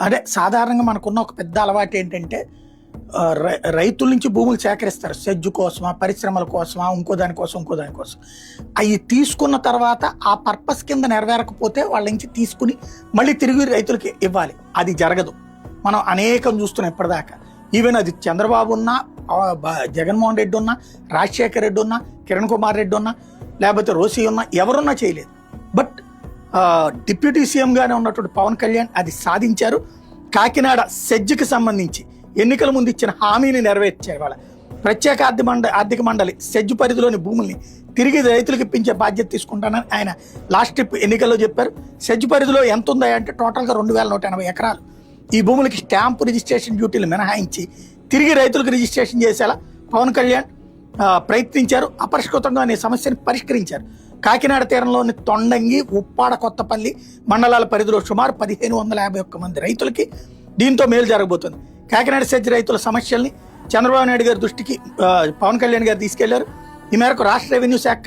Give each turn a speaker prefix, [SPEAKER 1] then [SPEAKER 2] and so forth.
[SPEAKER 1] అంటే సాధారణంగా మనకున్న ఒక పెద్ద అలవాటు ఏంటంటే రైతుల నుంచి భూములు సేకరిస్తారు. సెజ్జు కోసమా, పరిశ్రమల కోసమా, ఇంకో దానికోసం. అవి తీసుకున్న తర్వాత ఆ పర్పస్ కింద నెరవేరకపోతే వాళ్ళ నుంచి తీసుకుని మళ్ళీ తిరిగి రైతులకి ఇవ్వాలి. అది జరగదు. మనం అనేకం చూస్తున్నాం ఇప్పటిదాకా. ఈవెన్ అది చంద్రబాబు ఉన్నా, జగన్మోహన్ రెడ్డి ఉన్నా, రాజశేఖర్ రెడ్డి ఉన్నా, కిరణ్ కుమార్ రెడ్డి ఉన్నా, లేకపోతే రోసి ఉన్నా, ఎవరున్నా చేయలేదు. బట్ డిప్యూటీ సీఎంగానే ఉన్నటువంటి పవన్ కళ్యాణ్ అది సాధించారు. కాకినాడ సెజ్కి సంబంధించి ఎన్నికల ముందు ఇచ్చిన హామీని నెరవేర్చారు. వాళ్ళ ప్రత్యేక ఆర్థిక మండలి సెజ్జు పరిధిలోని భూముల్ని తిరిగి రైతులకు ఇప్పించే బాధ్యత తీసుకుంటానని ఆయన లాస్ట్ ట్రిప్ ఎన్నికల్లో చెప్పారు. సెజ్జు పరిధిలో ఎంత ఉందా అంటే టోటల్గా 2180 ఎకరాలు. ఈ భూములకి స్టాంపు రిజిస్ట్రేషన్ డ్యూటీలు మినహాయించి తిరిగి రైతులకు రిజిస్ట్రేషన్ చేసేలా పవన్ కళ్యాణ్ ప్రయత్నించారు. అపరిష్కృతంగా అనే సమస్యను పరిష్కరించారు. కాకినాడ తీరంలోని తొండంగి, ఉప్పాడ, కొత్తపల్లి మండలాల పరిధిలో సుమారు 1551 మంది రైతులకి దీంతో మేలు జరగబోతుంది. కాకినాడ సెజ్ రైతుల సమస్యల్ని చంద్రబాబు నాయుడు గారి దృష్టికి పవన్ కళ్యాణ్ గారు తీసుకెళ్లారు. ఈ మేరకు రాష్ట్ర రెవెన్యూ శాఖ